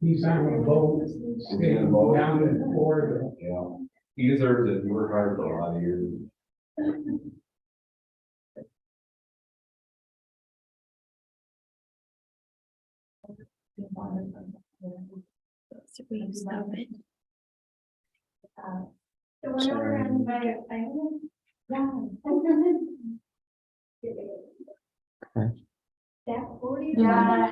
He's on a boat, staying down in Florida. Yeah, he deserves it. He worked hard for a lot of years. So we stop it. So whenever I'm invited, I will. Yeah. Okay. That 40. Yeah.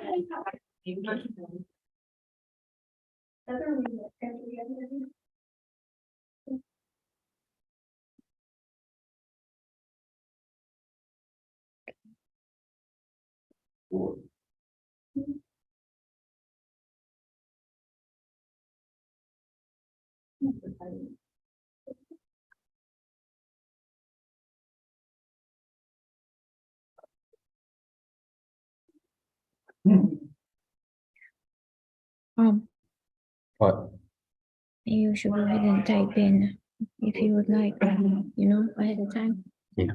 Other we look at the other. What? You should go ahead and type in if you would like, ahead of time. Yeah.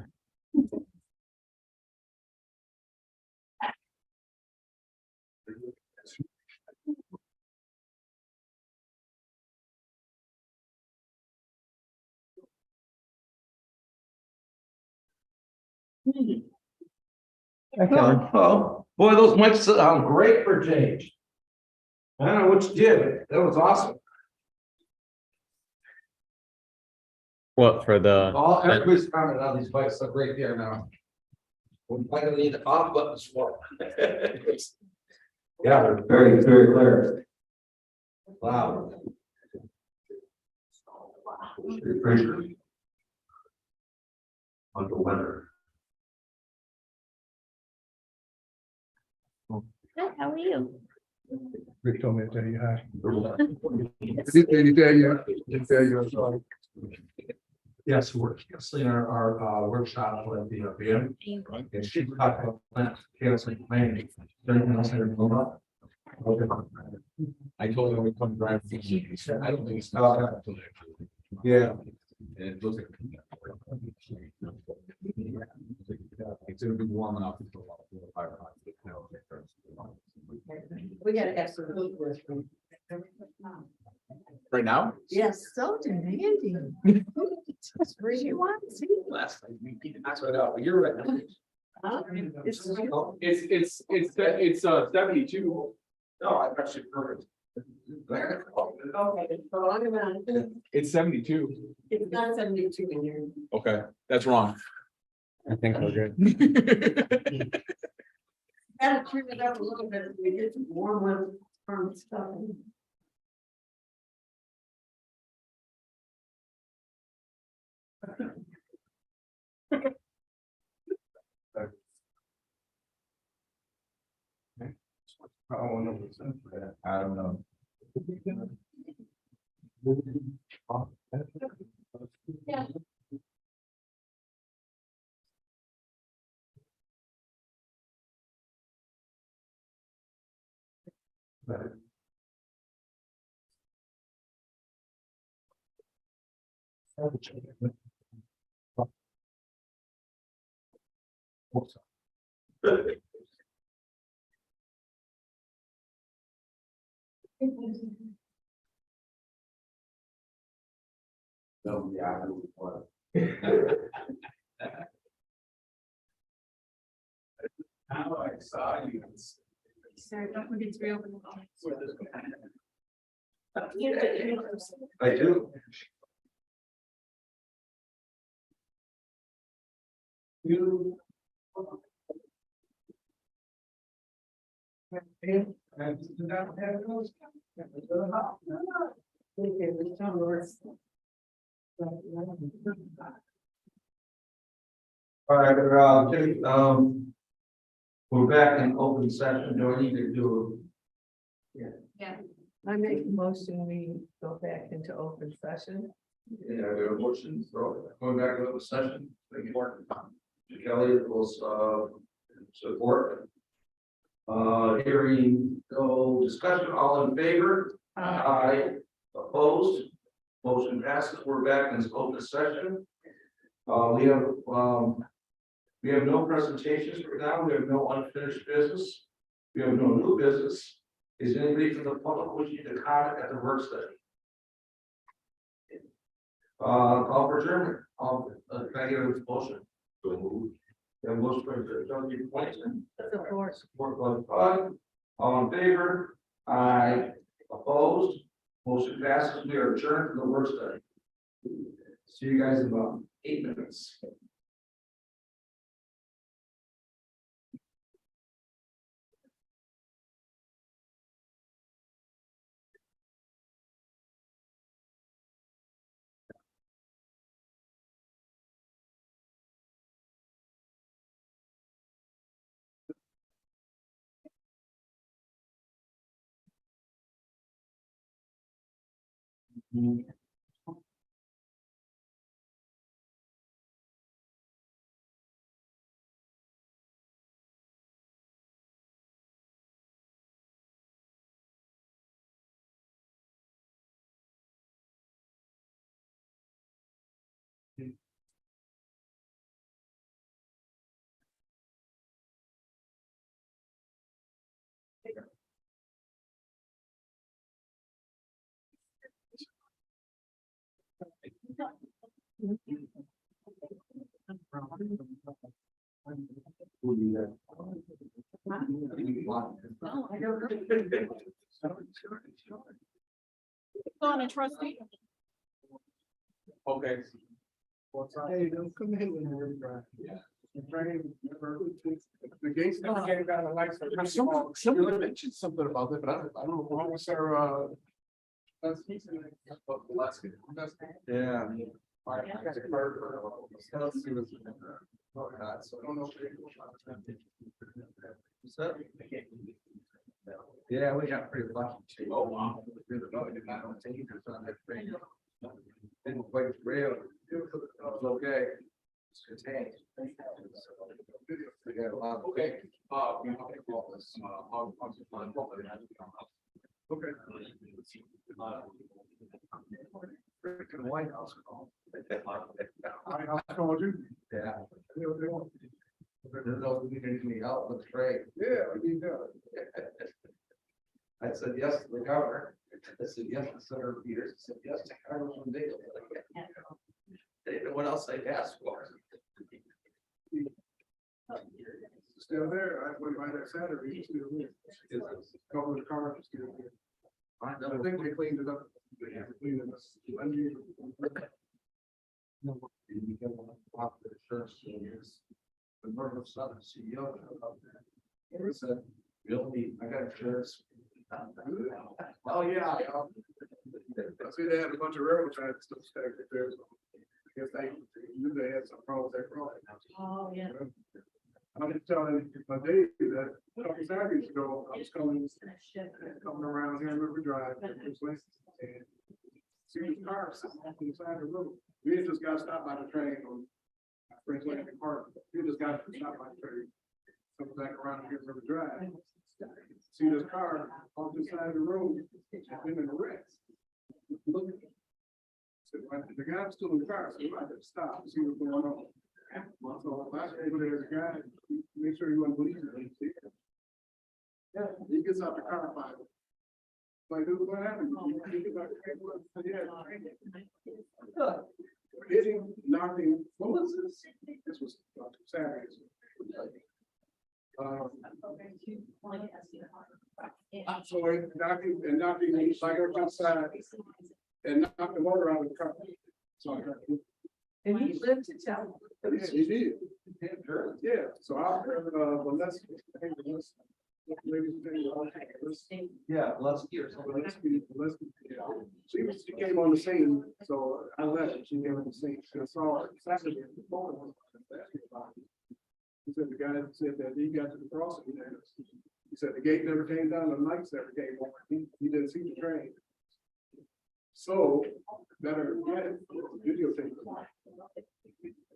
Oh, boy, those mics sound great for change. I don't know what you did, but that was awesome. What for the? All everybody's commenting on these bikes look great there now. We're finally need the off buttons for. Yeah, they're very, very clear. Wow. Pressure. On the weather. Good, how are you? Rick told me to tell you hi. Did tell you I'm sorry. Yes, we're canceling our workshop with the band. Are you good? And she talked about plans, canceling planning. Everything else there, hold up. Okay. I told her we come drive. He said, I don't think it's. Yeah. And it looks like. It's gonna be warm enough. We gotta have some heat with them. Right now? Yes, so demanding. Where you want to see? Last time, that's what I know, you're right. Huh? It's It's 72. No, I actually perfect. okay, so I'm gonna, It's 72. it's not 72 in here. Okay, that's wrong. I think we're good. Gotta turn it up a little bit, we get some warm up from stuff. I don't know. Yeah. No, yeah, I don't want. How I saw you. Sorry, don't forget to reopen the I do. You. All right, we're back in open session. Do I need to do? I make a motion, we go back into open session. Yeah, there are motions, so going back to open session, thank you, Mark. Kelly will, support. Hearing no discussion, all in favor? Aye. Opposed? Motion passes. We're back in open session. We have no presentations for now. We have no unfinished business. We have no new business. Is there anybody from the public wishing to comment at the work study? Call for adjournment, can I get a motion? So moved. Then motion for adjournment, support by Bud, all in favor? Aye. Opposed? Motion passes, we are adjourned from the work study. See you guys in about 8 minutes. On a trustee. Okay. Hey, don't come in when we're dry. The gates never came down, the lights. Someone mentioned something about it, but I don't know, what was our, Yeah. Yeah, we got pretty lucky too. Oh, wow. Didn't quite real. It was okay. It's contained. We got a lot of- Okay. We have to call this, I'll just find what it has to come up. okay. Freaking White House call. I told you. Yeah. They want- There's no anything out, looks great. Yeah, I mean, I said yes to the governor. I said yes to Senator Peters. I said yes to Congressman Dale. They didn't know what else I'd ask for. still there, I went by that Saturday, it's still there. Couple of the cars are still there. I think they cleaned it up. Cleaned it up. You get one off the insurance service. The Northern Southern CEO showed up there. He said, really, I got insurance. Oh, yeah. I see they had a bunch of railroad ties stuff stacked up there. I guess they knew they had some problems there. Oh, yeah. I didn't tell them, my Dave, that a couple Saturdays ago, I was coming around here in River Drive, this way, and see the car sitting on the side of the road. We had just got stopped by the train on French Landing Park. We just got stopped by the train. Coming back around here in River Drive. See this car on the side of the road, and been in a wreck. Look. So the guy was still in the car, so I had to stop and see what's going on. So I said, hey, there's a guy, make sure you want to believe it. Yeah, he gets out the car, finally. Like, dude, what happened? He gets out the car, yeah. Hitting, knocking, what was this? This was Saturday. So knocking, like outside, and knocked the motor out of the car. So And he lived to tell. yeah, he did. Yeah, so I heard, well, let's. Yeah, let's hear She came on the scene, so I left, she came on the scene, she saw her Saturday. He said the guy said that he got to the crossing there. He said the gate never came down, the lights never came on, he didn't see the train. So, better get videotape.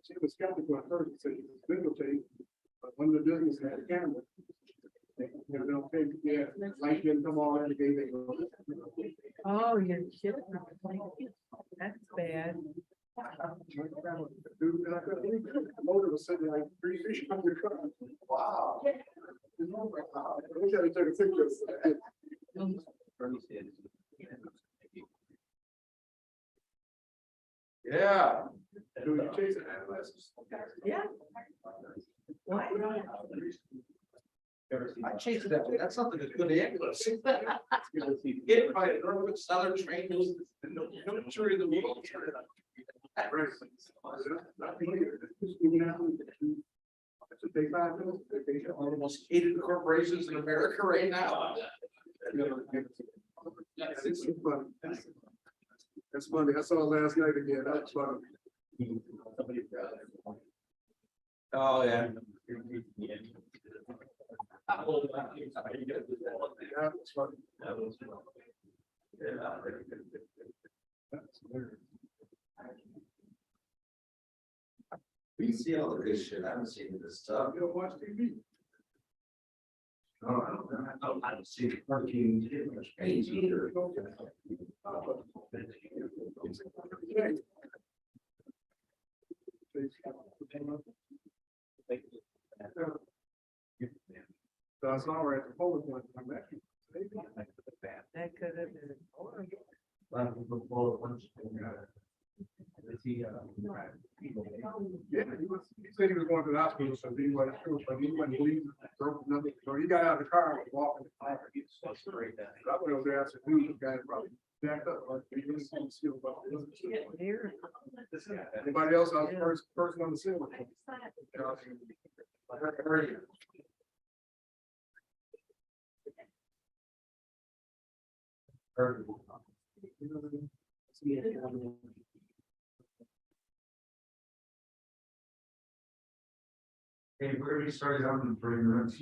She was skeptical at first, said it was videotape, but when the business had a camera. They were gonna pay, yeah, light didn't come on, the gate didn't go. Oh, you're kidding. That's bad. Dude, and I couldn't believe it. The motor was sitting like 3 feet from the car. Wow. I wish I took a picture. Yeah. Do you chase it adolescents? Yeah. Why? I chased that, that's something that's good ambulance. Get by a Norfolk Southern train, no tree in the world. Right. Not here. That's what they find. One of the most hated corporations in America right now. It's funny. That's funny. I saw it last night again. That's funny. Oh, yeah. Yeah, it's funny. That's hilarious. We see all of this shit, I haven't seen this stuff. You don't watch TV. I don't see the parking, page either. So I saw her at the polling place. I'm back. That could have been. Yeah, he said he was going to the hospital, so he wasn't sure, but he wasn't leaving. Nothing. So he got out of the car and was walking. I went over there, I said, dude, the guy probably jacked up. Like, he didn't see the skill about it. Anybody else? I was the first person on the scene. Hey, we're gonna start out in 3 minutes.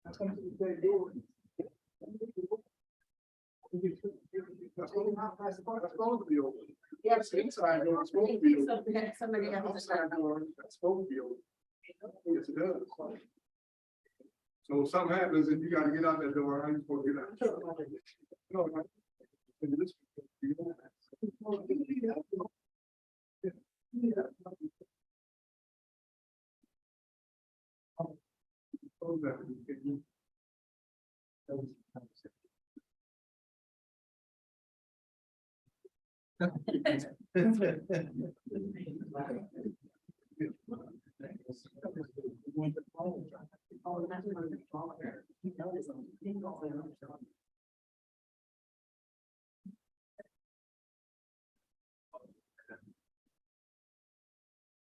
That's what that's supposed to be open. Yes, inside door, it's supposed to be open. Somebody else. Outside door, that's supposed to be open. Yes, it does. So if something happens and you gotta get out that door, how you supposed to get out? No, no.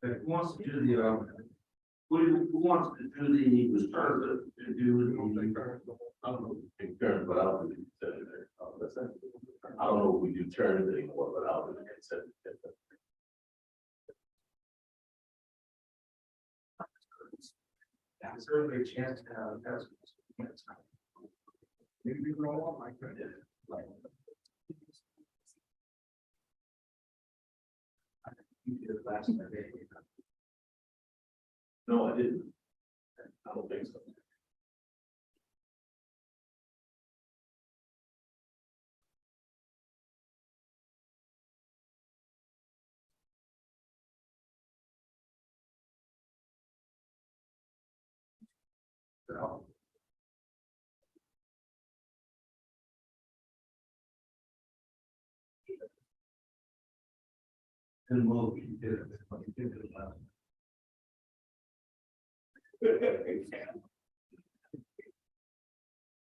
Who wants to do the, who wants to do the reserve to do the? I don't know, in turn, but I don't think it's in there. I don't know if we do turns anymore, but I don't think it's in there. That's certainly a chance to have, that's. Maybe we roll on like that. You did it last night. No, I didn't. I don't think so. So. And we'll, you did it, but you did it last.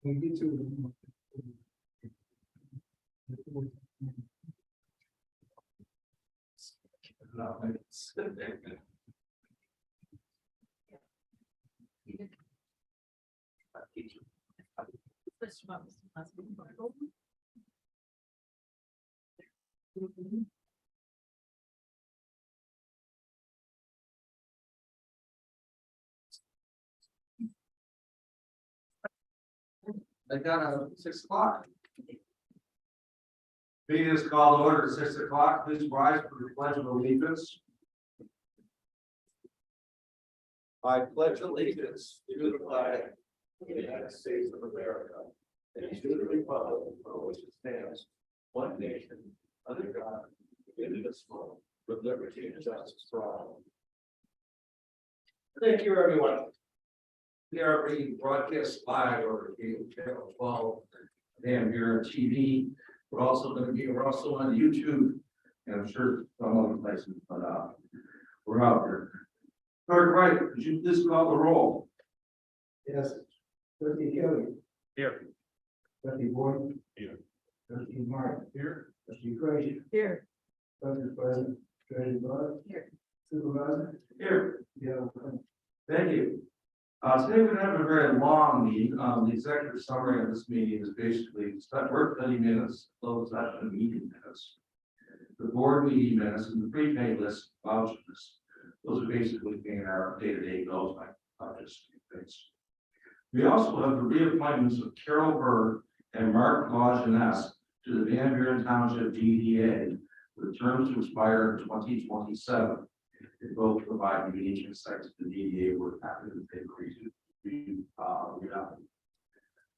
When we get to No, it's. They got a 6 o'clock. Meeting is called to order at 6 o'clock. Please rise for the pledge of allegiance. I pledge allegiance to the flag of the United States of America and to the republic for which it stands, one nation, under God, indivisible, with liberty and justice for all. Thank you, everyone. We are being broadcast live over channel 12 Van Buren TV. We're also on YouTube, and I'm sure some other places, but we're out there. Clerk Wright, could you please call the roll? Yes. Trustee Kelly. Here. Trustee Boyd. Here. Trustee Martin. Here. Trustee Frazier. Here. Trustee President. Treasurer Bud. Here. Supervisor. Here. Yeah. Thank you. Today we're gonna have a very long meeting. The executive summary of this meeting is basically work 30 minutes, closed session meeting minutes. The board meeting minutes and the prepaid list vouchers. Those are basically being our day-to-day goals, like just things. We also have the reappointments of Carol Berg and Mark Lajeunesse to the Van Buren Township DDA with terms to expire in 2027. They both provide unique insights to the DDA. We're happy that they agreed to.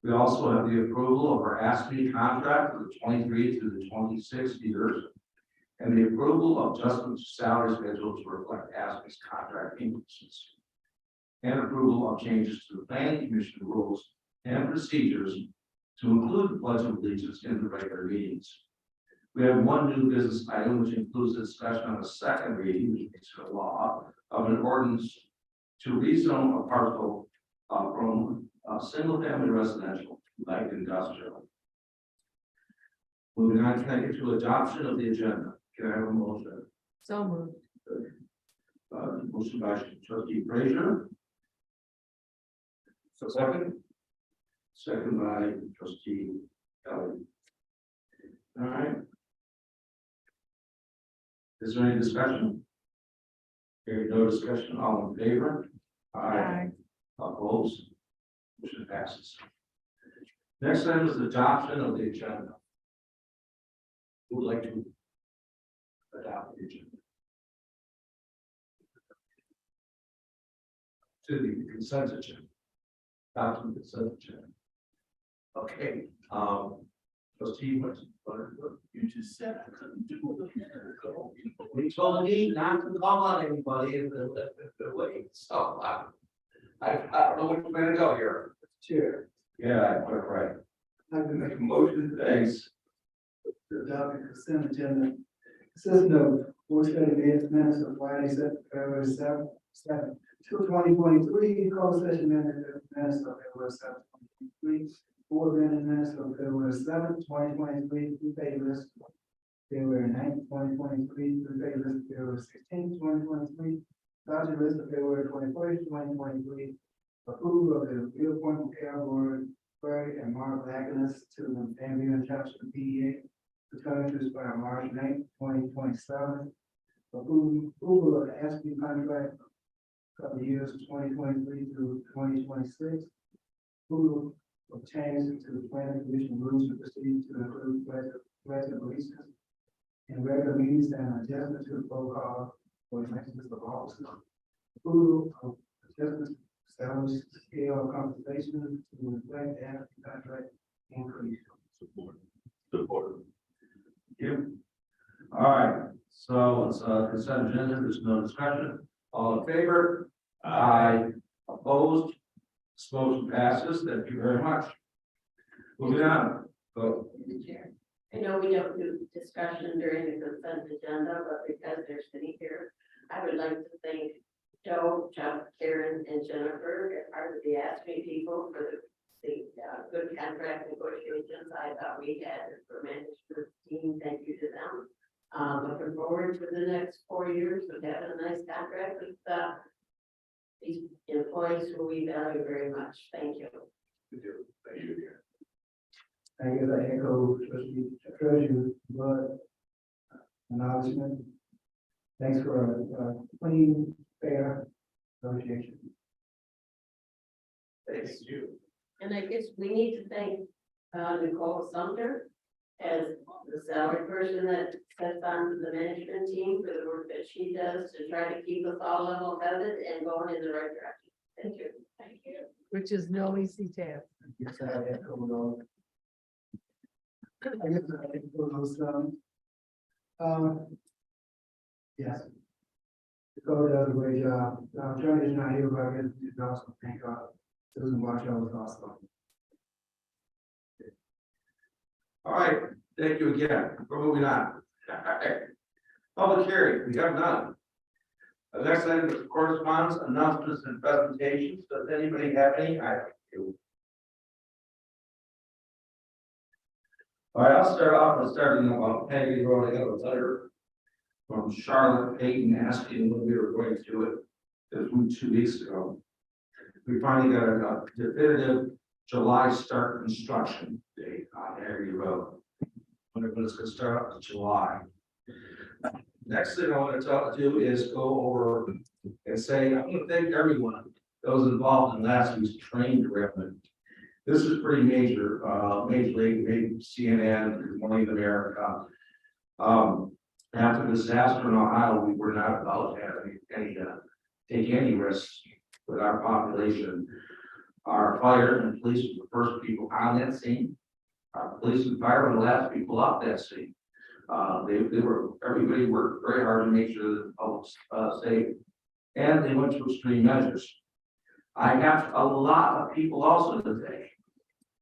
We also have the approval of our ASME contract for the 23 to the 26 years, and the approval of adjustments to salary schedules to reflect ASME's contract increases, and approval of changes to the planning commission rules and procedures to include the pledge of allegiance in the regular meetings. We have one new business item, which includes a discussion on the second reading, which makes it a law, of an ordinance to rezone a parcel from single-family residential to light industrial. Moving on, can I get to adoption of the agenda? Can I have a motion? So moved. Motion by trustee Frazier. So second? Second by trustee Kelly. All right. Is there any discussion? Hearing no discussion, all in favor? Aye. Opposed? Motion passes. Next item is adoption of the agenda. Who would like to adopt the agenda? To the consent agenda. Adoption of the consent agenda. Okay, trustee, what you just said I couldn't do it a minute ago. We told me not to call on anybody if they're waiting, so I don't know which way to go here. Chair. Yeah, quite right. I can make a motion Thanks. to adopt the consent agenda. Consisting of 4 minutes of Friday, February 7th, 2023, closed session minutes of February 7th, 2023, 4 minutes of February 7th, 2023, prepaid list February 9th, 2023, prepaid list February 16th, 2023, voucher list of February 21st, 2023, approval of the reappointment of Carol Berg and Mark Lajeunesse to the Van Buren Township PDA, the term to expire March 9th, 2027. Approval of the ASPE contract, couple of years, 2023 through 2026. Approval of changes to the planning commission rules and procedures to include resident releases and regular meetings and adjustment to the protocol for elections of officers. Approval of adjustments to salary scale compensation to reflect the ASPE contract increase. Support. Thank you. All right, so it's consent agenda, there's no discussion. All in favor? Aye. Opposed? This motion passes. Thank you very much. Moving on. Go. Mr. Chair, I know we don't do discussion during the consent agenda, but because they're sitting here, I would like to thank Joe, Chuck, Karen, and Jennifer, as part of the ASME people for the good contract negotiations I thought we had for management team. Thank you to them. Looking forward to the next 4 years of having a nice contract with these employees who we value very much. Thank you. Thank you. I guess I echo trustee Treasurer Bud acknowledgement. Thanks for a clean, fair negotiation. Thank you. And I guess we need to thank Nicole Sumter as the salary person that sets on the management team for the work that she does to try to keep us all level headed and going in the right direction. Thank you. Thank you. Which is no easy task. Yes, I echo those. I guess I echo those, yes. The code does a great job. Attorney is not here, but I guess you should also thank Susan Marshall was also. All right, thank you again. We're moving on. Public hearing, we have none. The next item is correspondence, announcements, and presentations. Does anybody have any? I do. All right, I'll start off with starting about Peggy Road. I got a letter from Charlotte Payton asking when we were going to do it. It was 2 weeks ago. We finally got a definitive July start construction date on Peggy Road. When it's going to start in July. Next thing I want to do is go over and say, I want to thank everyone that was involved in last week's train derailment. This is pretty major, Major League, maybe CNN, Good Morning America. After the disaster in Ohio, we were not about to have take any risks with our population. Our fire and police were the first people on that scene. Our police and fire were the last people off that scene. Everybody worked very hard to make sure that the public's safe, and they went to extreme measures. I have a lot of people also today.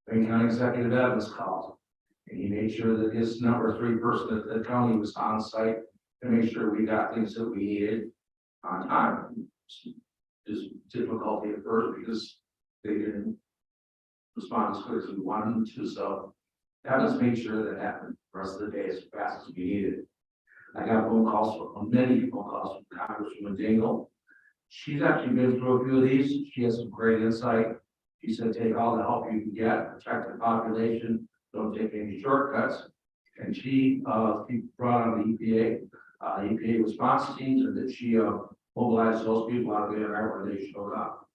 Wayne County Executive Evans called, and he made sure that his number 3 person at the county was on site to make sure we got things that we needed on time. Just difficulty at first because they didn't respond as quick as we wanted them to, so Evans made sure that happened the rest of the day as fast as we needed. I got many phone calls from Congresswoman Dingle. She's actually been through a few of these. She has some great insight. She said, take all the help you can get, protect the population, don't take any shortcuts. And she brought on the EPA response teams, and that she mobilized those people out of the area where they showed up.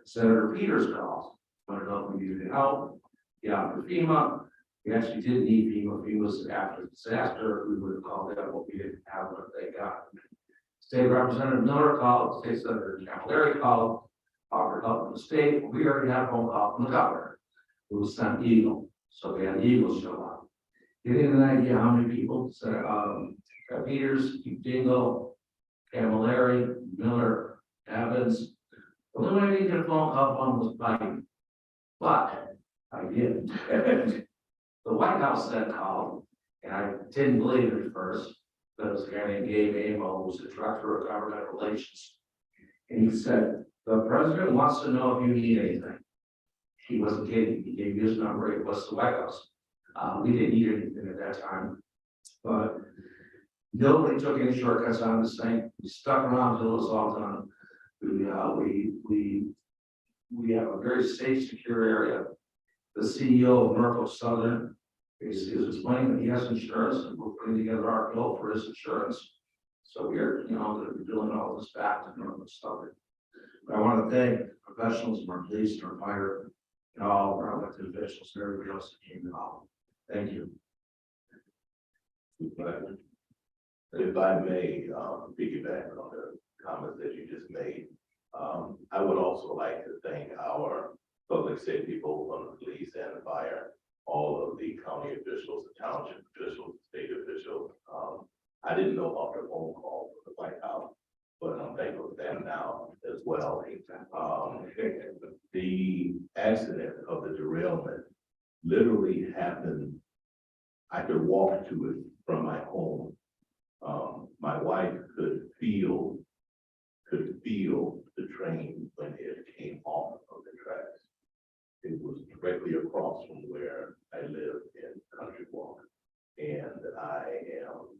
Senator Peters called, wanted to know if we needed help. Yeah, for FEMA. We actually did need FEMA. FEMA was after the disaster. We would have called that, but we didn't have what they got. State Representative Miller called, State Senator Camilleri called, offered help from the state. We already had a phone call from the governor, who sent Eagle. So we had Eagle show up. Getting an idea how many people, Peters, Dingle, Camilleri, Miller, Evans. The only way I didn't get a phone call from was Biden. But I did. The White House then called, and I didn't believe it at first. There was a guy named Gabe Amo, who was the director of government relations. And he said, the president wants to know if you need anything. He wasn't kidding. He gave you his number. It was the White House. We didn't need anything at that time. But nobody took any shortcuts on this thing. We stuck around until it was all done. We have a very safe, secure area. The CEO of Norfolk Southern is explaining that he has insurance, and we're putting together our bill for his insurance. So we're, going to be doing all this back to Norfolk Southern. But I want to thank professionals from our police and our fire and all of our elected officials and everybody else that came involved. Thank you. If I may, piggyback on the comments that you just made, I would also like to thank our public safety, both on the police and the fire, all of the county officials, the township officials, state officials. I didn't know about the phone call from the White House, but I'm thankful for them now as well. The accident of the derailment literally happened. I could walk to it from my home. My wife could feel the train when it came off of the tracks. It was directly across from where I live in Country Walk. And I am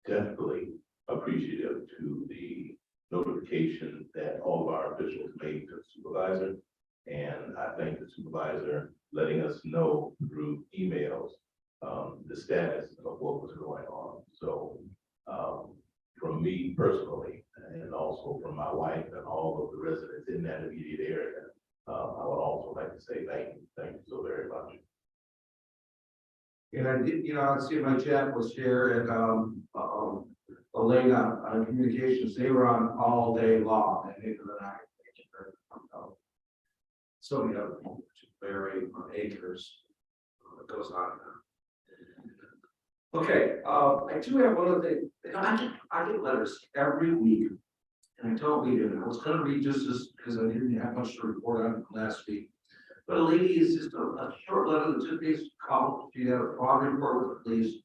definitely appreciative to the notification that all of our officials made to the supervisor. And I thank the supervisor letting us know through emails the status of what was going on. So from me personally, and also from my wife and all of the residents in that immediate area, I would also like to say thank you. Thank you so very much. And I did, I see my chat was here and Elena on communications, they were on all day long and into the night. So many other people, Barry on acres that goes on. Okay, I do have one other thing. I get letters every week, and I told you I was going to read just this because I didn't have much to report on last week. But a lady is just a short letter that took this call, she had a fraud report with the police.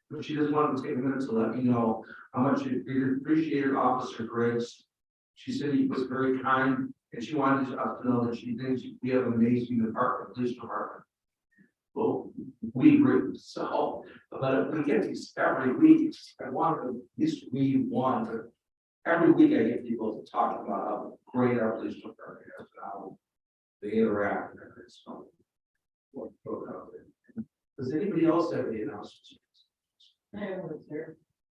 But she just wanted to take a minute to let me know how much she appreciated Officer Griggs. She said he was very kind, and she wanted us to know that she thinks we have an amazing department, police department. Well, we agree, so, but if we get these every week, I want to, at least we want to, every week I get people to talk about how great our police department is, how they interact and everything, so. Does anybody else have any announcements?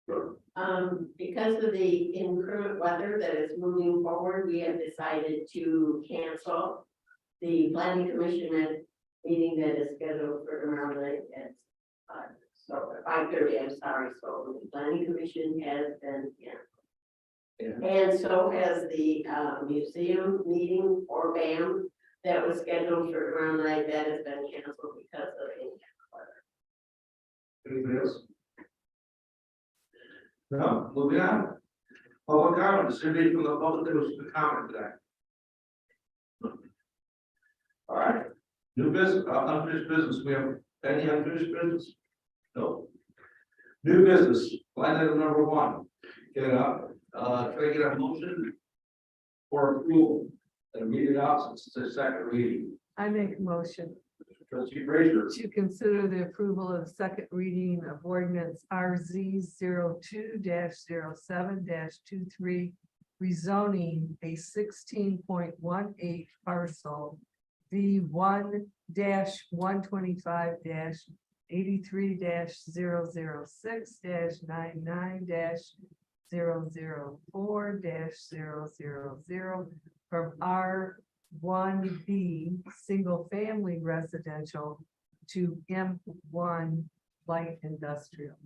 Sure. Because of the inclement weather that is moving forward, we have decided to cancel the planning commission meeting that is scheduled for tomorrow night at 5:30, I'm sorry, so the planning commission has been canceled. And so has the museum meeting or BAM that was scheduled for tomorrow night, that has been canceled because of inclement weather. Anybody else? No, moving on. Public comment, is there anybody from the public that was to comment today? All right, new business, unfinished business, we have any unfinished business? No. New business, line item number 1. Can I get a motion for approval and read it out since it's a second reading? I make a motion Trustee Frazier, to consider the approval of the second reading of ordinance RZ 02-07-23, rezoning a 16.18 parcel V 1-125-83-0006-99-004-000 from R1B single family residential to M1 light industrial.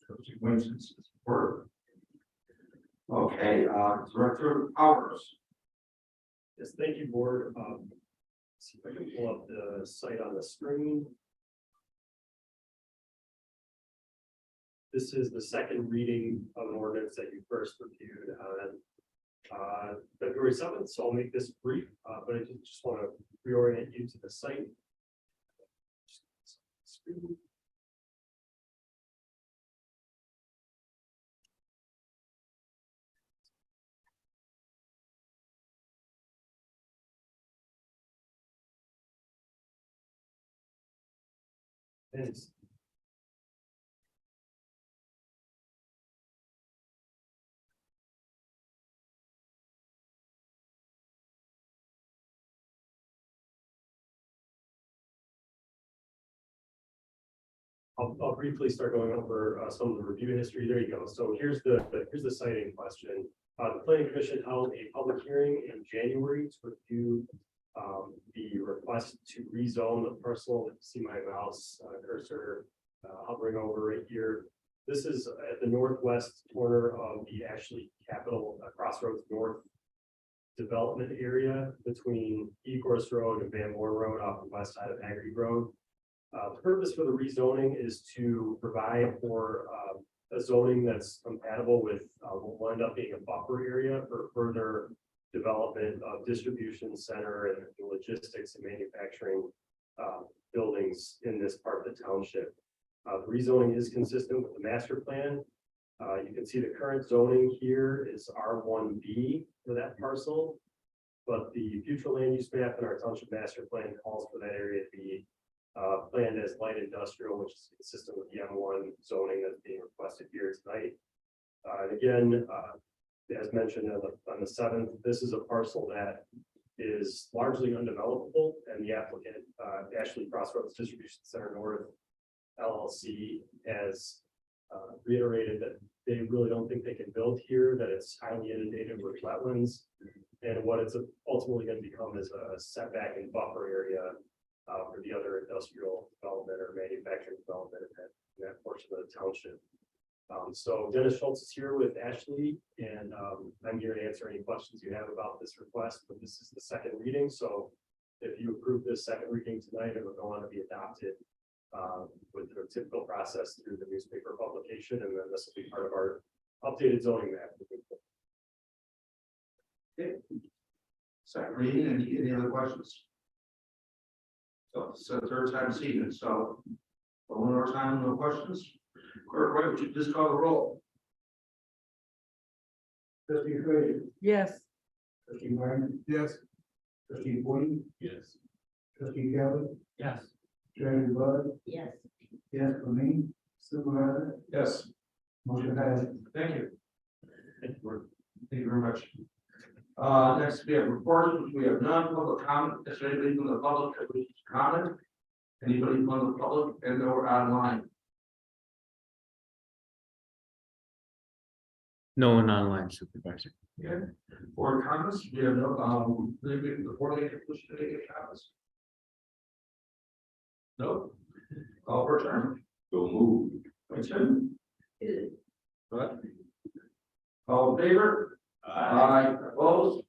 Trustee Winston, support. Okay, Director Powers. Yes, thank you, board. See if I can pull up the site on the screen. This is the second reading of an ordinance that you first reviewed on February 7th, so I'll make this brief, but I just want to reorient you to the site. Thanks. I'll briefly start going over some of the review history. There you go. So here's the site in question. The planning commission held a public hearing in January to review the request to rezone the parcel. See my mouse cursor hovering over right here. This is at the northwest corner of the Ashley Capitol Crossroads North development area between Ecorse Road and Van Moore Road off the west side of Aggie Road. The purpose for the rezoning is to provide for a zoning that's compatible with what will end up being a buffer area for further development of distribution center and logistics and manufacturing buildings in this part of the township. The rezoning is consistent with the master plan. You can see the current zoning here is R1B for that parcel, but the future land use map in our township master plan calls for that area to be planned as light industrial, which is consistent with the M1 zoning that's being requested here tonight. And again, as mentioned on the 7th, this is a parcel that is largely undevelopable, and the applicant, Ashley Crossroads Distribution Center North LLC, has reiterated that they really don't think they can build here, that it's highly inundated with wetlands, and what it's ultimately going to become is a setback and buffer area for the other industrial development or manufacturing development in that portion of the township. So Dennis Schultz is here with Ashley, and I'm here to answer any questions you have about this request, but this is the second reading. So if you approve this second reading tonight, it will go on to be adopted with the typical process through the newspaper publication, and then this will be part of our updated zoning map. Okay. Second reading, any other questions? So it's the third time seeing it, so one more time, no questions. Clerk Wright, would you please call the roll? Trustee Frazier, Yes. trustee Martin, Yes. trustee Woody, Yes. trustee Kelly, Yes. treasurer Bud, Yes. yes for me, supervisor, Yes. motion passes. Thank you. Thank you very much. Next, we have reports, which we have none, public comment, is there anybody from the public that wishes to comment? Anybody from the public and or online? No one online, Supervisor. Okay, board comments, we have no, maybe the board leader wish to make any comments? No. Call for adjournment. So move. Tim? What? All in favor? Aye. Opposed?